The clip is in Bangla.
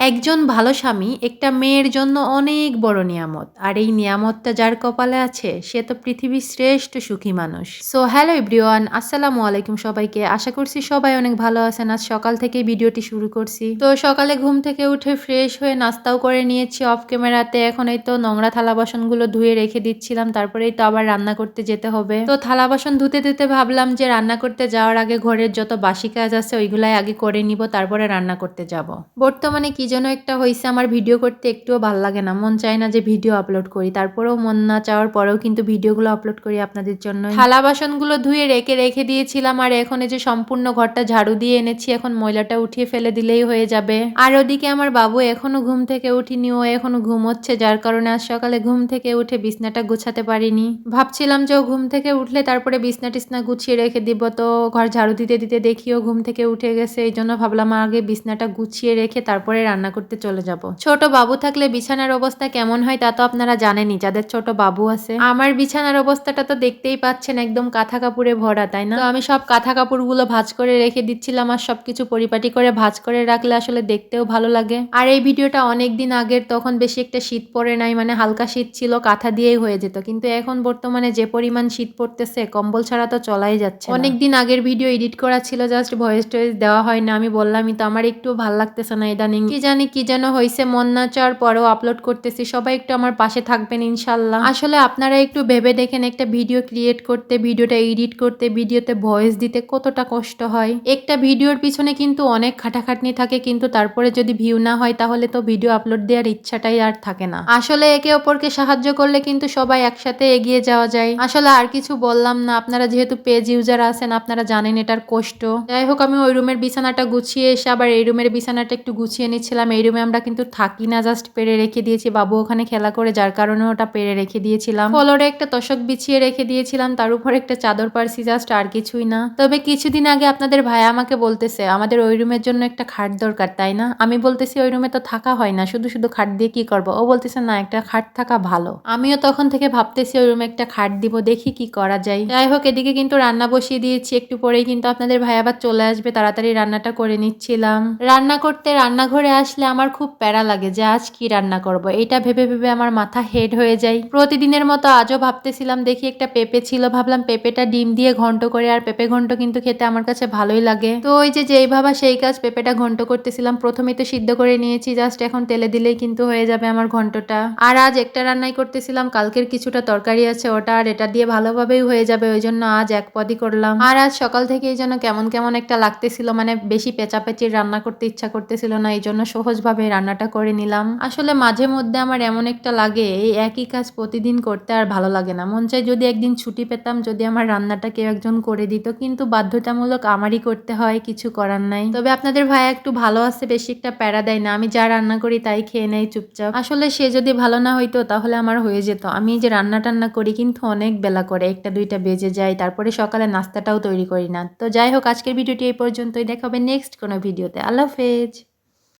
একজন ভালো স্বামী একটা মেয়ের জন্য অনেক বড় নিয়ামত, আর এই নিয়ামতটা যার কপালে আছে সে তো পৃথিবীর শ্রেষ্ঠ সুখী মানুষ। সো হ্যালো এভরিওয়ান, আসসালামু আলাইকুম সবাইকে। আশা করছি সবাই অনেক ভালো আছেন। আজ সকাল থেকে ভিডিওটি শুরু করছি। তো সকালে ঘুম থেকে উঠে ফ্রেশ হয়ে নাস্তাও করে নিয়েছি অফ ক্যামেরাতে। এখন এই তো নোংরা থালা বাসনগুলো ধুয়ে রেখে দিচ্ছিলাম, তারপরেই তো আবার রান্না করতে যেতে হবে। তো থালা বাসন ধুতে ধুতে ভাবলাম যে রান্না করতে যাওয়ার আগে ঘরের যত বাসি কাজ আছে ওইগুলাই আগে করে নিব, তারপরে রান্না করতে যাব। বর্তমানে কি যেন একটা হয়েছে, আমার ভিডিও করতে একটুও ভাল লাগে না, মন চায় না যে ভিডিও আপলোড করি। তারপরেও মন না চাওয়ার পরেও কিন্তু ভিডিওগুলো আপলোড করি আপনাদের জন্য। থালা বাসনগুলো ধুয়ে রেখে দিয়েছিলাম, আর এখন এই যে সম্পূর্ণ ঘরটা ঝাড়ু দিয়ে এনেছি, এখন ময়লাটা উঠিয়ে ফেলে দিলেই হয়ে যাবে। আর ওদিকে আমার বাবু এখনো ঘুম থেকে উঠিনি, ও এখনো ঘুমোচ্ছে, যার কারণে আজ সকালে ঘুম থেকে উঠে বিছনাটা গুছাতে পারিনি। ভাবছিলাম যে ও ঘুম থেকে উঠলে তারপরে বিছনা টিছনা গুছিয়ে রেখে দিব, তো ঘর ঝাড়ু দিতে দিতে দেখি ও ঘুম থেকে উঠে গেছে। এই জন্য ভাবলাম আগে বিছনাটা গুছিয়ে রেখে তারপরে রান্না করতে চলে যাব। ছোট বাবু থাকলে বিছানার অবস্থা কেমন হয় তা তো আপনারা জানেনই, যাদের ছোট বাবু আছে। আমার বিছানার অবস্থাটা তো দেখতেই পাচ্ছেন, একদম কাঁথা কাপড়ে ভরা, তাই না? তো আমি সব কাঁথা কাপড়গুলো ভাঁজ করে রেখে দিচ্ছিলাম, আর সবকিছু পরিপাটি করে ভাঁজ করে রাখলে আসলে দেখতেও ভালো লাগে। আর এই ভিডিওটা অনেক দিন আগের, তখন বেশি একটা শীত পড়ে নাই, মানে হালকা শীত ছিল, কাঁথা দিয়েই হয়ে যেত। কিন্তু এখন বর্তমানে যে পরিমাণ শীত পড়তেছে, কম্বল ছাড়া তো চলাই যাচ্ছে না। অনেক দিন আগের ভিডিও এডিট করা ছিল, জাস্ট ভয়েস টয়েস দেওয়া হয় না। আমি বললামই তো, আমার একটু ভাল লাগতেছে না ইদানিং, কি জানি কি যেন হয়েছে, মন না চাওয়ার পরেও আপলোড করতেছি। সবাই একটু আমার পাশে থাকবেন ইনশাল্লাহ। আসলে আপনারা একটু ভেবে দেখেন, একটা ভিডিও ক্রিয়েট করতে, ভিডিওটা এডিট করতে, ভিডিওতে ভয়েস দিতে কতটা কষ্ট হয়। একটা ভিডিওর পিছনে কিন্তু অনেক খাটাখাটনি থাকে, কিন্তু তারপরে যদি ভিউ না হয় তাহলে তো ভিডিও আপলোড দেওয়ার ইচ্ছাটাই আর থাকে না। আসলে একে অপরকে সাহায্য করলে কিন্তু সবাই একসাথে এগিয়ে যাওয়া যায়। আসলে আর কিছু বললাম না, আপনারা যেহেতু পেজ ইউজার আছেন আপনারা জানেন এটার কষ্ট। যাই হোক, আমি ওই রুমের বিছানাটা গুছিয়ে এসে আবার এই রুমের বিছানাটা একটু গুছিয়ে নিচ্ছিলাম। এই রুমে আমরা কিন্তু থাকি না, জাস্ট পেরে রেখে দিয়েছি, বাবু ওখানে খেলা করে, যার কারণে ওটা পেরে রেখে দিয়েছিলাম। ফ্লোরে একটা তোশক বিছিয়ে রেখে দিয়েছিলাম, তার উপর একটা চাদর পারছি, জাস্ট, আর কিছুই না। তবে কিছুদিন আগে আপনাদের ভাই আমাকে বলতেছে আমাদের ওই রুমের জন্য একটা খাট দরকার, তাই না? আমি বলতেছি ওই রুমে তো থাকা হয় না, শুধু শুধু খাট দিয়ে কি করবো? ও বলতেছে না, একটা খাট থাকা ভালো। আমিও তখন থেকে ভাবতেছি ওই রুমে একটা খাট দিব, দেখি কি করা যায়। যাই হোক, এদিকে কিন্তু রান্না বসিয়ে দিয়েছি, একটু পরেই কিন্তু আপনাদের ভাই আবার চলে আসবে, তাড়াতাড়ি রান্নাটা করে নিচ্ছিলাম। রান্না করতে রান্নাঘরে আসলে আমার খুব প্যারা লাগে যে আজ কি রান্না করব, এটা ভেবে ভেবে আমার মাথা হেড হয়ে যায়। প্রতিদিনের মতো আজও ভাবতেছিলাম, দেখি একটা পেঁপে ছিল, ভাবলাম পেঁপেটা ডিম দিয়ে ঘন্ট করে, আর পেঁপে ঘন্ট কিন্তু খেতে আমার কাছে ভালোই লাগে। তো ওই যে যেই ভাবা সেই কাজ, পেঁপেটা ঘন্ট করতেছিলাম। প্রথমেই তো সিদ্ধ করে নিয়েছি, জাস্ট এখন তেলে দিলেই কিন্তু হয়ে যাবে আমার ঘন্টটা। আর আজ একটা রান্নাই করতেছিলাম, কালকের কিছুটা তরকারি আছে ওটা আর এটা দিয়ে ভালোভাবেই হয়ে যাবে, ওই জন্য আজ এক পদই করলাম। আর আজ সকাল থেকেই যেন কেমন কেমন একটা লাগতেছিল, মানে বেশি পেঁচাপেচির রান্না করতে ইচ্ছা করতেছিল না, এই জন্য সহজভাবে রান্নাটা করে নিলাম। আসলে মাঝে মধ্যে আমার এমন একটা লাগে, এই একই কাজ প্রতিদিন করতে আর ভালো লাগে না, মন চাই যদি একদিন ছুটি পেতাম, যদি আমার রান্নাটা কেউ একজন করে দিত, কিন্তু বাধ্যতামূলক আমারই করতে হয়, কিছু করার নাই। তবে আপনাদের ভাই একটু ভালো আছে, বেশি একটা প্যারা দেয় না, আমি যা রান্না করি তাই খেয়ে নেই চুপচাপ। আসলে সে যদি ভালো না হইতো তাহলে আমার হয়ে যেত, আমি যে রান্না টান্না করি কিন্তু অনেক বেলা করে, একটা দুইটা বেজে যায়, তারপরে সকালে নাস্তাটাও তৈরি করি না। তো যাই হোক, আজকের ভিডিওটি এই পর্যন্তই, দেখা হবে নেক্সট কোনো ভিডিওতে। আল্লাহ হাফেজ।